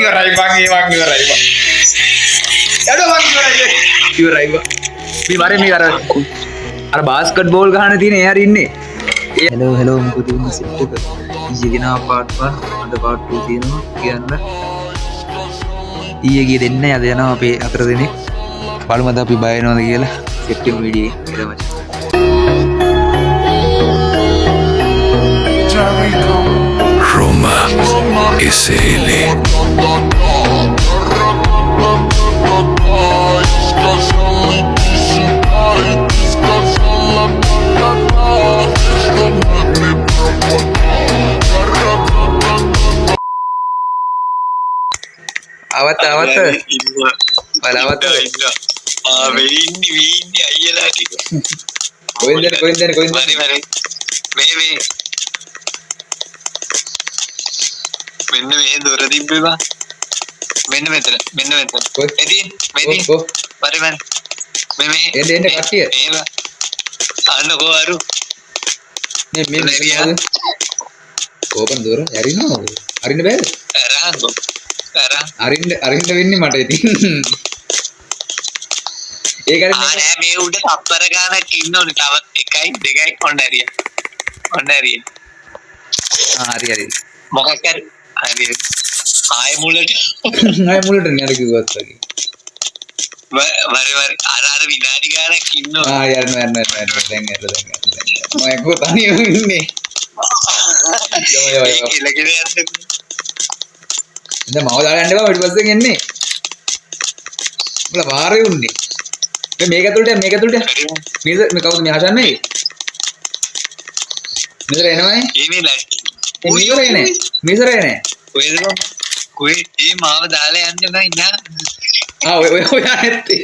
ඉවරයි බං ඉවරයි බං. යඩෝ බං ඉවරයි බං. මේ වරේ මේ අර බාස්කට් බෝල් ගහන තියෙන එයා ඉන්නේ. හෙලෝ මොකද වෙන්නේ සෙට් එක ඊයේ ගෙනා පාර්ට් 1 අද පාර්ට් 2 තියෙනවා කියන්න ඊයේ ගියේ දෙන්නේ අද යනවා අපේ 4 දෙනෙක් බලමු අද අපි බය වෙනවද කියලා සෙට් එක වීඩියෝ එක ඉරමච Roma SL අවත බලවත වෙන්නේ අයියලා ටික කොහෙන්ද මෙන්න මේ දොර තිබ්බේ බා මෙන්න මෙතන එදී එන්න කට්ටිය ඒව අන්නකෝ අරු මේ ඕපන් දොර ඇරිනවද අරින්න බෑද අරින්න වෙන්නේ මට ඉතින් ඒක නෑ මේ උඩ තප්පර ගානක් ඉන්න ඕනේ තවත් 1යි 2යි ඔන්න ඇරිය හරි මොකක් හරි ආය මුලට නේද කිව්වත් වගේ වරි අර විනාඩි ගානක් ඉන්න යන්න දැන් මම එක්කෝ තනියම ඉන්නේ ඉලගෙන යන්න දැන් මාව දාලා යන්න බා ඊට පස්සේ එන්නේ උඹලා වාරේ උන්නේ මේක ඇතුළට මේ කවුද මේ ආශාන්නේ මෙතන එනවනේ මිසර එන්නේ කොයි ඒ මාව දාලා යන්න නෑ නා ඔය නැත්තේ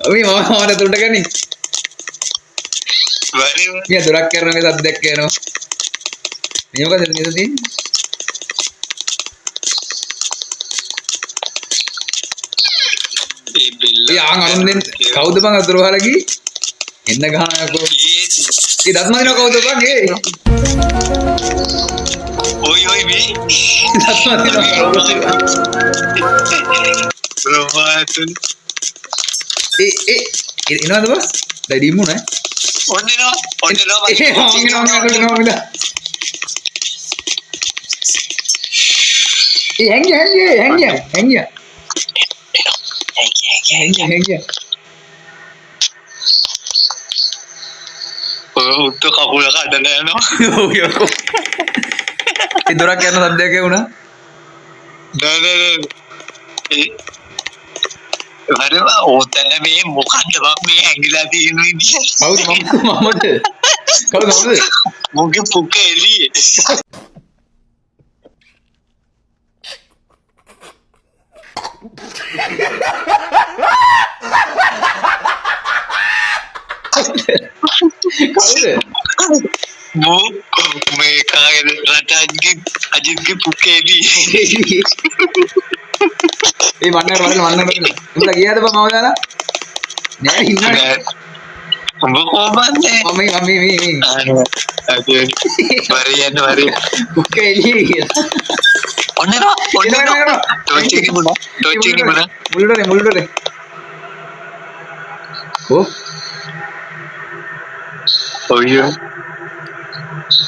අපි මම ඇතුළට ගනි වරි මියා දොරක් කරන මේ සද්දයක් එනවා මේ මොකද මෙතන තියෙන්නේ අරුන්ෙන් කවුද බං අතුරු වහලා ගියේ එන්න ගහනකෝ ඒ දත් මදිනව කවුද බං ඒ ඔයි මේ දත් මදිනව බ්‍රෝමාතුන් එනවද බං දැන් ඩිමු නේ ඔන්නවා හැංගිය උත්ත කකුල කඩලා යනවා ඒ දොරක් යන සද්දයක් වුණා නෑ ඕතන මේ මොකද්ද බං මේ ඇඟිලා තියෙන විදිය කවුද මොකේ පුක එළියේ මේ කාගේ අජිත්ගේ පුක එළියේ ඒ වන්නර උඹලා ගියාද බං මම දාලා නෑ ඉන්නනේ උඹ කොහොමද වරි පුක එළියේ කියලා ඔන්නවා ටොච් එකේ මුල්ලේ ඔයෝ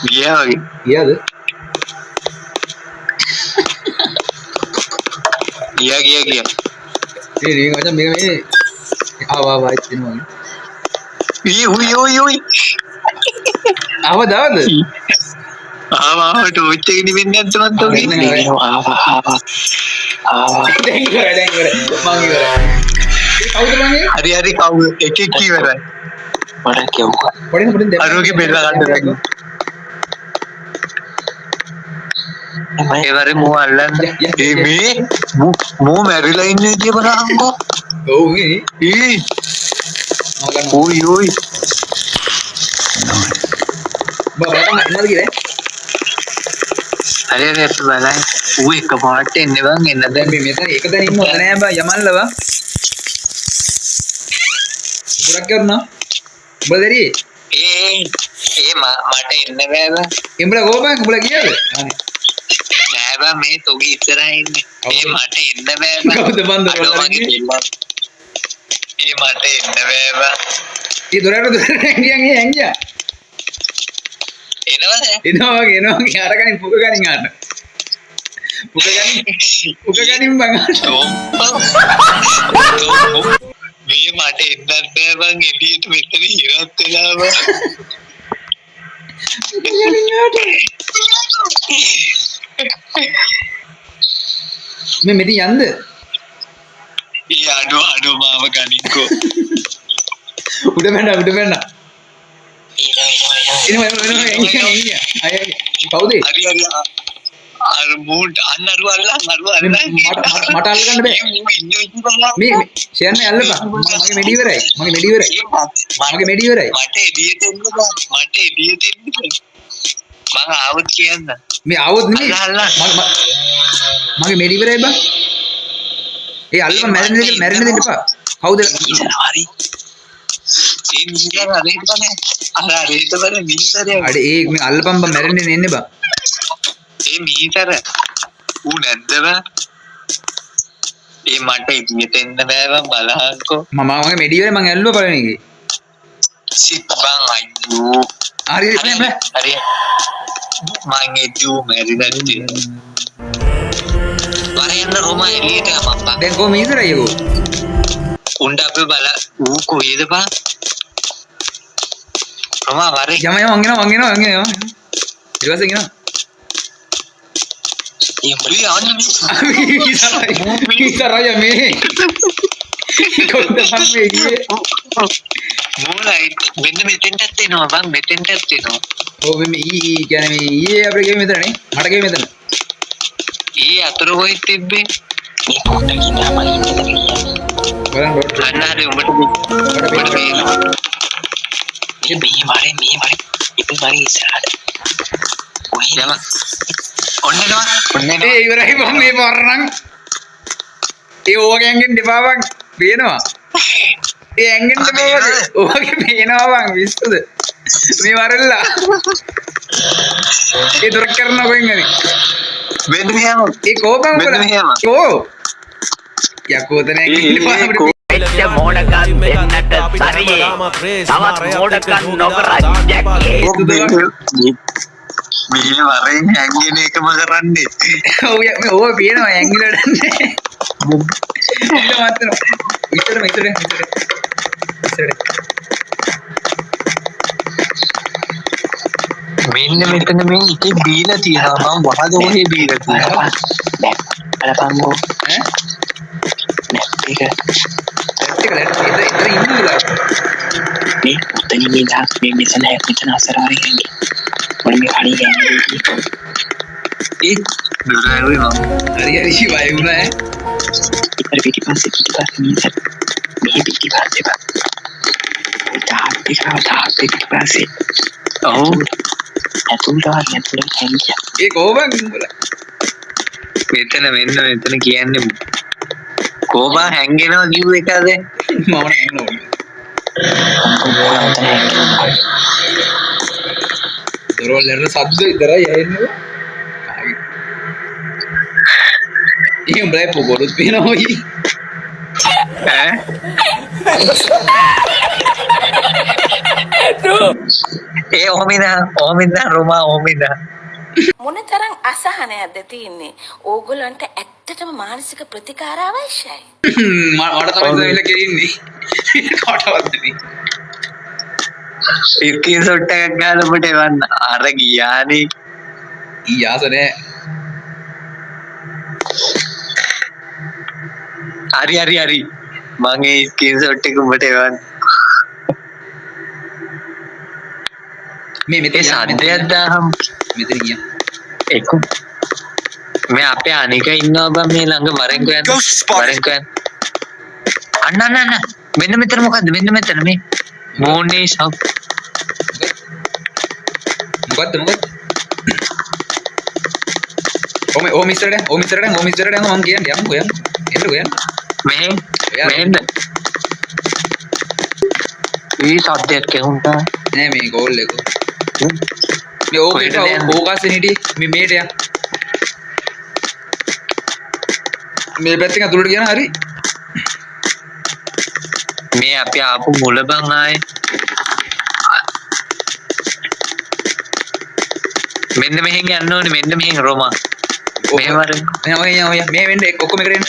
ගියාද ගියා ඒ මචං මේ ආවා ඉතින්නවා ඔයි ආවද ආවා ටොච් එකේ නිවෙන්න නැත්නම් දැන් ඉවරයි මං ඉවරයි කවුද මං හරි කවුද එක ඉවරයි මට කියවුවා පොඩින් අරුගේ බෙල්ල ගන්න ඒවරේ මෝ අල්ලන්න මේ මෝ මැරිලා ඉන්නේ කිය බලන්නකෝ ඔව් මේ ඔයි බබා නේද කියේ හරි අපි බලයි ඌ එක පාට එන්නේ බං එන්න දැන් මේ මෙතන එක දැන් ඉන්න හොඳ නෑ බං යමල්ලව ගොඩක් කරනවා උඹ දෙරි මට එන්න බෑ බං උඹලා ගියාද අනේ නෑ බෑ මේ තොගේ ඉස්සරහින් ඉන්නේ. මේ මට එන්න බෑ බං. කවුද බන්ද අඩෝ බලන්නේ? මගේ දෙල්ලන්. ඒ මට එන්න බෑ බං. ඒ දොරට ඇංගියා එනවද? එනවා වගේ අරගනින් පුක ගනින් ආන්න. පුක ගනින් බං ආන්න. මේ මට එන්නත් බෑ බං එළියට මෙතන ඉරත් වෙලා බං. මේ මෙතන යන්ද? ඒ අඩෝ මාව ගනින්කෝ. උඩ බැන්න. එනවා. ඇංගියා. අය කවුද? හරි අර මූඩ් අන්නරු අල්ලන් මට අල්ලගන්න බෑ. මේ ෂෙයර්නේ අල්ලපන්. මගේ මෙඩි ඉවරයි. මගේ මෙඩි ඉවරයි. මට එළියට එන්න බෑ. මං ආවොත් කියන්න. මේ ආවොත් නෙමෙයි. මගේ මෙඩි ඉවරයි බං. ඒ අල්ලපන් මැරෙන්න දෙන්න එපා. කවුද? හරි. ඒ නිකන් අරේට බනේ. අරේට බනේ මිනිස්සරේ. අඩේ ඒ මේ අල්ලපන් බං මැරෙන්න එන්නේ බං. ඒ මිනිතර ඌ නැද්ද බං? ඒ මට එළියට එන්න බෑ බං බලහන්කෝ. මගේ මෙඩි ඉවරයි මං ඇල්ලුවා පළවෙනි එකේ. සිත් බං අයියෝ. හරි මං එදු මැරිදටි. වරෙන්න රෝම එළියට යපන් බං. දැන් කොහොම ඉස්සරයි යකෝ? උණ්ඩ අපි බල ඌ කොහෙද බං? රෝම වරේ. යම මං එනවා. ඊට පස්සේ එනවා. ඉම්බලි ආන්නේ ඉස්සරයි මේ. කොහොමද මම මේ ගියේ? මූලයි මෙන්න මෙතෙන්ටත් එනවා බං මෙතෙන්ටත් එනවා. ඔව් මේ කියන්නේ මේ ඊයේ අපේ ගෙම මෙතනනේ. මට ගෙම මෙතන. ඊයේ අතර කොහෙද තිබ්බේ? මේ පොඩ්ඩක් ඉන්න මම මෙතන ගියා. බලන්න ඩොට්. අන්නහරි උඹට පේනවා. මේ මාරේ ඉතින් මාරේ ඉස්සරහට. ඔය යම. ඔන්නෙනවා. ඒ ඉවරයි මම මේ වරණන්. ඒ ඕගෙන්ගෙන් දෙපා බං පේනවා. ඒ ඇංගෙන් දෙපා වගේ. ඕගේ පේනවා බං විශ්සුද? මේ වරල්ලා. ඒ දොර කරන කොහෙන් හරි. මෙන්න මෙහෙම. ඒ කෝපම් මෙන්න මෙහෙම. කෝ. යකෝ තන ඇංගෙන් දෙපා අපිට එච්ච මෝඩකම් දෙන්නට සරියේ තවත් මෝඩකම් නොකර ජැක්කේ මේ වරෙන් හැංගෙන එකම කරන්නේ. ඔව් ඕව පේනවා ඇංගිලට නේ. ඊට මාත්‍රම විතර. මෙන්න මෙතන මේ ඉතින් බීලා තියෙනවා මම වහද ඔහේ බීලා තියෙනවා. බලපංගෝ. ඈ? ඒක ඉතර ඉන්නවා. මේ උතනින් ඉඳලා මේ මෙතන අසරාරේ යන්නේ. මොන මේ හරි යන්නේ. ඒ දුරයි වම. හරි වයි වුණා. ඉතින් පිටිපස්සේ මිනිස්සු මේ පිටිපස්සේ බා. තාප් පිටිපස්සේ. ඔව්. ඇතුළට හැංගියා. ඒ කොහොමද උඹලා? මෙතන කියන්නේ කොබා හැංගෙනවා කිව්ව එකද? මම නෑ. දොරවල් සද්ද විතරයි ඇහෙන්නේ. ඒ උඹලා පොකොඩුත් පිනනවා ඊ. ඈ? ඒ ඕමිනා රෝමා ඕමිනා. මොනතරම් අසහනයක්ද තියෙන්නේ? ඕගොල්ලන්ට ඇත්තටම මානසික ප්‍රතිකාර අවශ්‍යයි. මට තමයි ඉතින් කෙරින්නේ. කාටවත් නෙමෙයි. ඉස්කින් සොට් එකක් ගාලා ඔබට එවන්න. අර ගියානේ. ඊයාස නෑ. හරි. මං ඒ ස්ක්‍රීන් ෂොට් එක උඹට එවන්න. මේ මෙතන සද්දයක් දාහම් මෙතන ගියා. එක්ක මේ අපේ අනික ඉන්නවා බං මේ ළඟ වරෙන්කෝ යන්න. අන්න මෙන්න මෙතන මොකද්ද මෙන්න මෙතන මේ මෝනේ ෂොප් මොකද්ද ඕ මිස්ටර් ඩන් මම කියන්නේ යමුකෝ එන්න මෙහෙන් මේ සද්දයක් කෙහුන්ටා නෑ මේ ගෝල් එක මේ ඕකසේ හිටියේ මේ මේට යන්න මේ පැත්තෙන් අතුලට ගියා හරි. මේ අපි ආපු මුල බං ආයේ. මෙන්න මෙහෙන් යන්න ඕනේ මෙන්න මෙහෙන් රෝමා. මෙහෙම අර මේ වෙන්න ඔක්කොම එකට එන්න.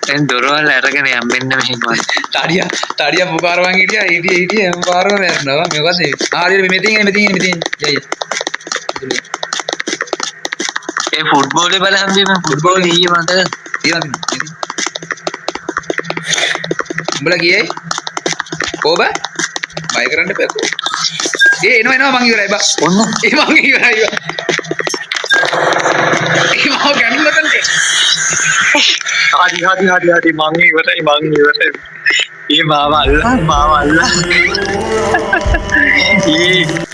දැන් දොරවල් අරගෙන යන්න මෙන්න මෙහෙන් වань. තඩියා පුකාරවන් හිටියා පුකාරව මැරනවා. මේකද හරියට මෙතෙන් යයි. ඒ ෆුට්බෝලේ බලහන් බීම ෆුට්බෝල් ඊයේ මතක උඹලා ගියේ කොබ බය කරන්න එපා. එනවා මං ඉවරයි බා. ඔන්න ඒ මං ඉවරයි බා. ඒ මම ගනින්නතන්ට. හරි මං ඉවරයි. ඒ මාව අල්ලා.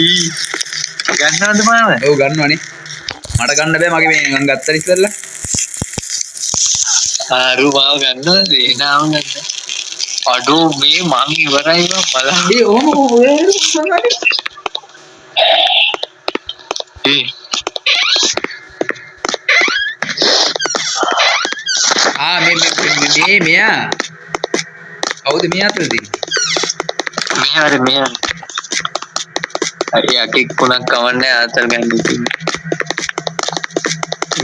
ඊ ගන්නවද මාව? ඔව් ගන්නවනේ. මට ගන්න බෑ මගේ මේ මං ගත්තා ඉස්සෙල්ලා. ආරු මාව ගන්නවද? එනාම ගන්න. අඩෝ මේ මං ඉවරයි බලන්න. ඒ ඔහොම ඔය මේ මෙයා කවුද මේ අතර තියෙන්නේ? මෙයා අය යකෙක් කුණක් කවන්නේ ආතල් ගන්න තියෙන්නේ.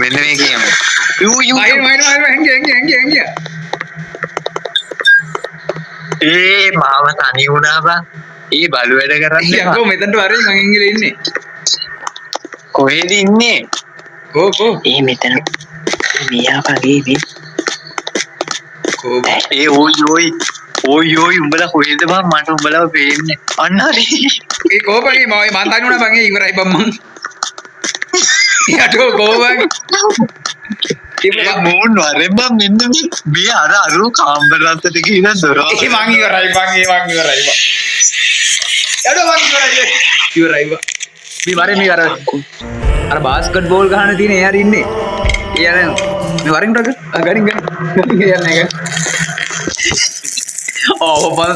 මෙන්න මේ කියමු. හංගිය. ඒ මාව තනි වුණා බා. ඒ බලු වැඩ කරන්නේ. යකෝ මෙතනට වරේ මං ඉංග්‍රීසි ඉන්නේ. කොහෙද ඉන්නේ? කෝ ඒ මෙතන මියා වගේ මේ කෝ ඒ ඔයි උඹලා කොහෙද බං මට උඹලා පේන්නේ අන්න හරි ඒ කෝපගේ මම තනි වුණා බං ඒ ඉවරයි බං මං යටෝ කෝපගේ ඒ මූන් වරෙන් බං මෙන්න මේ අර කාම්බරත්තට ගිහින් දොර ඒ මං ඉවරයි බං යඩෝ මං ඉවරයි බං මේ වරේ මේ අර බාස්කට් බෝල් ගහන තියෙන එයා ඉන්නේ ඒ අර මේ වරින් ටක ගනින් යන්නේ ඕ බං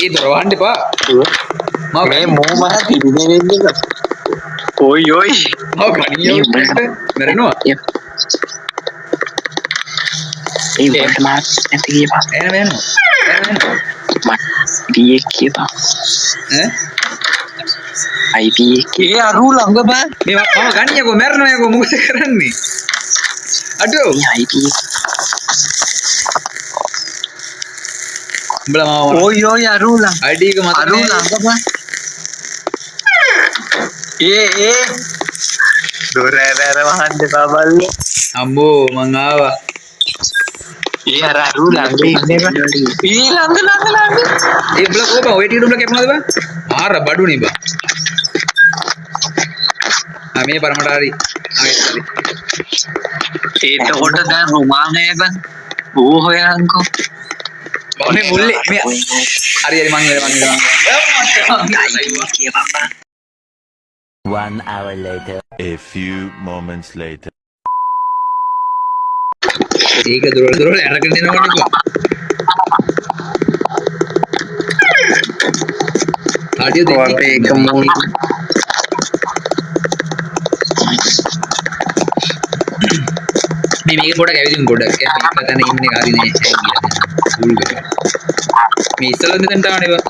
ඒ දොර වහන්න එපා මේ මෝ මහ තිබුණේ නේද ඔයි මම ගනියෝ මරනවා ඒ වලට මාත් නැති කියපා එන බියේ කියපා ඒ අරු ළඟ බෑ මේ මම ගනියකෝ මරනවා යකෝ මොකද කරන්නේ අඩෝ උඹලා මාව ඔයි අරු ළඟ අඩියක මත අරු ළඟ බෑ ඒ දොර ඇර වහන්න එපා බල්ලෝ අම්බෝ මං ආවා ඒ අරු ළඟ ඉන්නේ බෑ ඊ ළඟ ඒ උඹලා කොහොම ඔය ටික උඹලා කැපුණාද බං ආර බඩුනේ බං මේ පරමට හරි එතකොට දැන් රුමානයේ බං ඌ හොයන්කෝ මේ මුල්ලේ මේ හරි මං One hour later. A few moments later. ඒක දොරල අරගෙන එනවනේ ආඩියෝ දෙන්න ඒක මූන් මේක පොඩක් ඇවිදින් පොඩක් මේක තන ඉන්නේ හරි නේ ඌල් ගන්න මේ ඉස්සෙල්ලා මෙතනට ආවනේ බා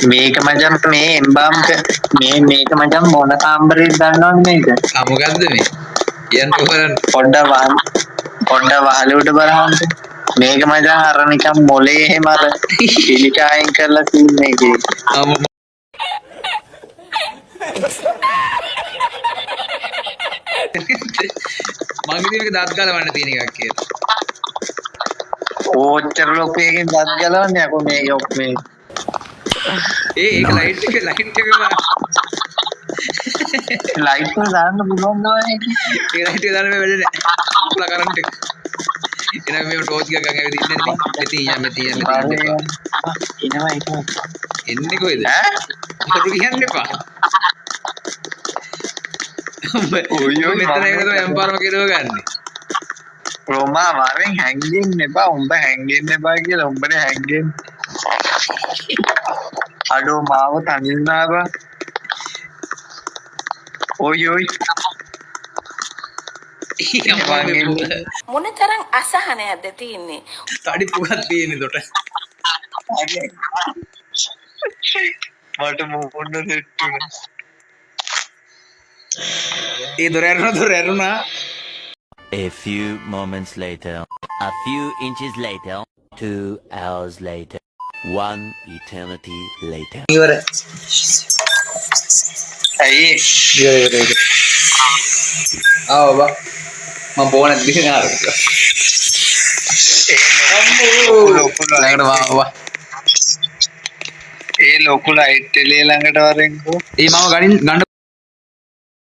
මේක මචං මේ එම්බාම්ක මේක මචං මොන කාම්බරේ දන්නවද මේක ආ මොකද්ද මේ කියන්න කොහොමද පොඩ්ඩ වහලුවට බලන්න මේක මචං අර නිකන් මොලේ එහෙම අර පිළිකායෙන් කරලා තියෙන එකේ මං ඉතින් මේක දත් ගලවන්න තියෙන එකක් කියලා ඕච්චර ලොකු එකකින් දත් ගලවන්නේ අකෝ මේක මේ ඒක ලයිට් එක ලයිට් දාන්න පුළුවන් නෝනේ ඒ ලයිට් එක දාන්න මේ වැඩේ නෑ පුලා කරන්ට් එක එනවා මේ ටෝච් එකක් ගන්න ඇවිත් ඉන්නේ මෙතින් එනවා එන්නේ කොහෙද කරු කියන්න එපා ඔයෝ මෙතන එනකොට එම්පාරම කිරව ගන්න රෝමා වරෙන් හැංගෙන්න එපා උඹ හැංගෙන්න එපා කියලා උඹනේ හැංගෙන්න අඩෝ මාව තනින්නාව ඔයි ඔයි මොන තරම් අසහනයක්ද තියෙන්නේ. තඩි පුගක් තියෙන දොට මට මොන්න දෙට්ටුන ඒ දොර ඇරුණා A few moments later. A few inches later. 2 hours later. 1 eternity later. ඉවර ඇයි ඉවර ආව බා මම බෝන දිහා ආරම්භ ළඟට වා ඒ ලොකු ලයිට් එළිය ළඟට වරෙන්කෝ ඒ මම ගන්න